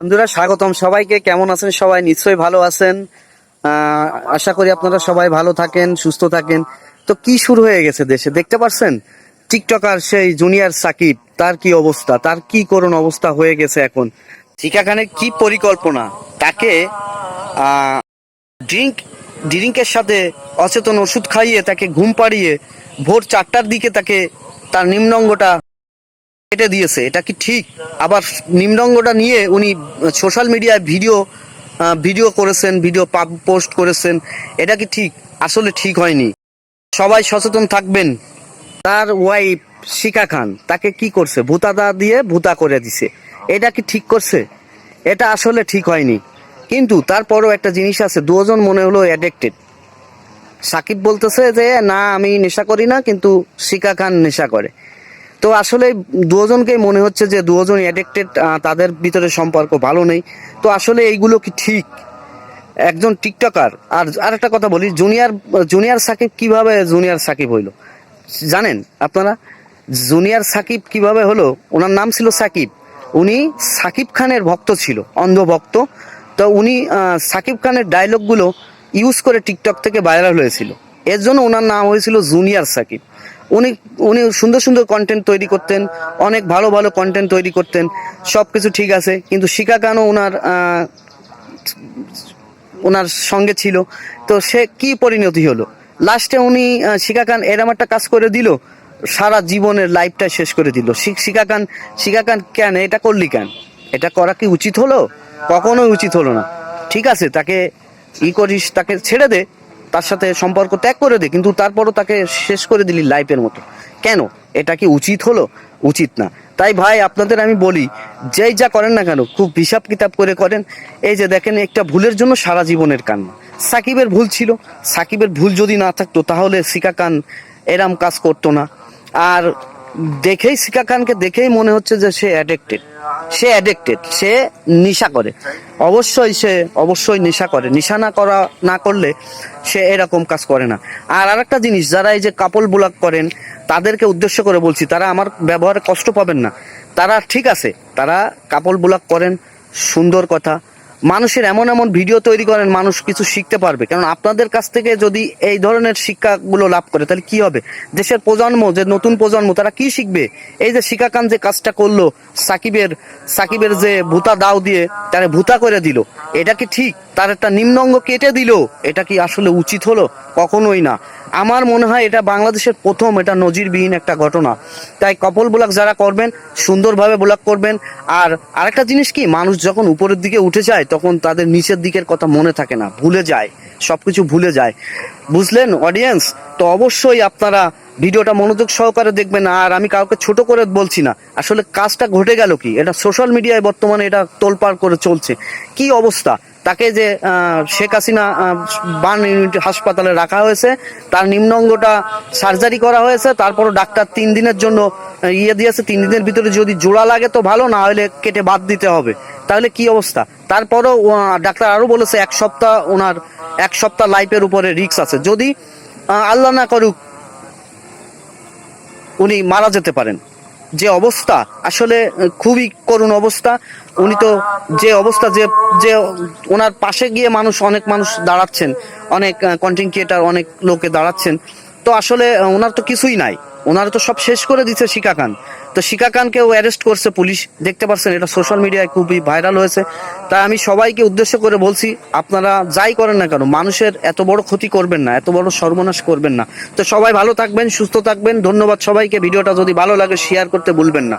বন্ধুরা স্বাগতম সবাইকে। কেমন আছেন সবাই? নিশ্চয়ই ভালো আছেন। আশা করি আপনারা সবাই ভালো থাকেন, সুস্থ থাকেন। তো কি শুরু হয়ে গেছে দেশে দেখতে পাচ্ছেন? টিকটকার সেই জুনিয়র সাকিব, তার কি অবস্থা, তার কি করুণ অবস্থা হয়ে গেছে এখন। শিকা খানের কি পরিকল্পনা, তাকে ড্রিঙ্কের সাথে অচেতন ওষুধ খাইয়ে তাকে ঘুম পাড়িয়ে ভোর 4টার দিকে তাকে তার নিম্নাঙ্গটা কেটে দিয়েছে। এটা কি ঠিক? আবার নিম্নাঙ্গটা নিয়ে উনি সোশ্যাল মিডিয়ায় ভিডিও করেছেন, পোস্ট করেছেন। এটা কি ঠিক? আসলে ঠিক হয়নি। সবাই সচেতন থাকবেন। তার ওয়াইফ শিকা খান তাকে কি করছে? ভূতাদা দিয়ে ভূতা করে দিছে। এটা কি ঠিক করছে? এটা আসলে ঠিক হয়নি। কিন্তু তারপরও একটা জিনিস আছে, দুজন মনে হলো অ্যাডিক্টেড। সাকিব বলতেছে যে না আমি নেশা করি না, কিন্তু শিকা খান নেশা করে। তো আসলে দুজনকেই মনে হচ্ছে যে দুজন অ্যাডিক্টেড, তাদের ভিতরে সম্পর্ক ভালো নেই। তো আসলে এইগুলো কি ঠিক? একজন টিকটকার। আর আরেকটা কথা বলি, জুনিয়র সাকিব কিভাবে জুনিয়র সাকিব হইলো জানেন আপনারা? জুনিয়র সাকিব কিভাবে হলো? ওনার নাম ছিল সাকিব। উনি সাকিব খানের ভক্ত ছিল, অন্ধ ভক্ত। তো উনি সাকিব খানের ডায়লগগুলো ইউজ করে টিকটক থেকে ভাইরাল হয়েছিল। এর জন্য ওনার নাম হয়েছিল জুনিয়র সাকিব। উনি উনি সুন্দর সুন্দর কন্টেন্ট তৈরি করতেন, অনেক ভালো ভালো কন্টেন্ট তৈরি করতেন, সব কিছু ঠিক আছে। কিন্তু শিকা খানও ওনার সঙ্গে ছিল। তো সে কি পরিণতি হলো? লাস্টে উনি শিকা খান এরম একটা কাজ করে দিল, সারা জীবনের লাইফটা শেষ করে দিল। শিকা খান কেন এটা করলি কেন? এটা করা কি উচিত হলো? কখনোই উচিত হলো না। ঠিক আছে, তাকে করিস, তাকে ছেড়ে দে, তার সাথে সম্পর্ক ত্যাগ করে দে, কিন্তু তারপরও তাকে শেষ করে দিলি লাইফের মতো। কেন? এটা কি উচিত হলো? উচিত না। তাই ভাই আপনাদের আমি বলি, যেই যা করেন না কেন খুব হিসাব কিতাব করে করেন। এই যে দেখেন, একটা ভুলের জন্য সারা জীবনের কান্না। সাকিবের ভুল ছিল। সাকিবের ভুল যদি না থাকতো তাহলে শিকা খান এরম কাজ করতো না। আর শিকা খানকে দেখেই মনে হচ্ছে যে সে নেশা করে। অবশ্যই নেশা করে। নেশা না করলে সে এরকম কাজ করে না। আর আরেকটা জিনিস, যারা এই যে কাপল ব্লগ করেন তাদেরকে উদ্দেশ্য করে বলছি, তারা আমার ব্যবহারে কষ্ট পাবেন না। তারা ঠিক আছে, তারা কাপল ব্লগ করেন, সুন্দর কথা। মানুষের এমন এমন ভিডিও তৈরি করেন, মানুষ কিছু শিখতে পারবে। কারণ আপনাদের কাছ থেকে যদি এই ধরনের শিক্ষাগুলো লাভ করে, তাহলে কি হবে? দেশের প্রজন্ম, যে নতুন প্রজন্ম, তারা কি শিখবে? এই যে শিকা খান যে কাজটা করলো, সাকিবের যে ভূতা দাও দিয়ে তারে ভূতা করে দিল, এটা কি ঠিক? তার একটা নিম্নাঙ্গ কেটে দিল, এটা কি আসলে উচিত হলো? কখনোই না। আমার মনে হয় এটা বাংলাদেশের প্রথম, এটা নজিরবিহীন একটা ঘটনা। তাই কাপল ব্লগ যারা করবেন, সুন্দরভাবে ব্লগ করবেন। আর আরেকটা জিনিস কি, মানুষ যখন উপরের দিকে উঠে যায় তখন তাদের নিচের দিকের কথা মনে থাকে না, ভুলে যায়, সবকিছু ভুলে যায়। বুঝলেন অডিয়েন্স? তো অবশ্যই আপনারা ভিডিওটা মনোযোগ সহকারে দেখবেন। আর আমি কাউকে ছোট করে বলছি না, আসলে কাজটা ঘটে গেল কি, এটা সোশ্যাল মিডিয়ায় বর্তমানে এটা তোলপাড় করে চলছে। কি অবস্থা! তাকে যে শেখ হাসিনা বার্ন ইউনিট হাসপাতালে রাখা হয়েছে, তার নিম্নাঙ্গটা সার্জারি করা হয়েছে, তারপরও ডাক্তার 3 দিনের জন্য দিয়েছে। 3 দিনের ভিতরে যদি জোড়া লাগে তো ভালো, না হলে কেটে বাদ দিতে হবে। তাহলে কি অবস্থা! তারপরও ডাক্তার আরো বলেছে 1 সপ্তাহ লাইফের উপরে রিস্ক আছে। যদি আল্লাহ না করুক উনি মারা যেতে পারেন। যে অবস্থা, আসলে খুবই করুণ অবস্থা। উনি তো যে অবস্থা, যে যে ওনার পাশে গিয়ে অনেক মানুষ দাঁড়াচ্ছেন, অনেক কন্টেন্ট ক্রিয়েটার, অনেক লোকে দাঁড়াচ্ছেন। তো আসলে ওনার তো কিছুই নাই, ওনার তো সব শেষ করে দিচ্ছে শিকা খান। তো শিকা খানকেও অ্যারেস্ট করছে পুলিশ, দেখতে পাচ্ছেন, এটা সোশ্যাল মিডিয়ায় খুবই ভাইরাল হয়েছে। তাই আমি সবাইকে উদ্দেশ্য করে বলছি, আপনারা যাই করেন না কেন, মানুষের এত বড় ক্ষতি করবেন না, এত বড় সর্বনাশ করবেন না। তো সবাই ভালো থাকবেন, সুস্থ থাকবেন। ধন্যবাদ সবাইকে। ভিডিওটা যদি ভালো লাগে শেয়ার করতে ভুলবেন না।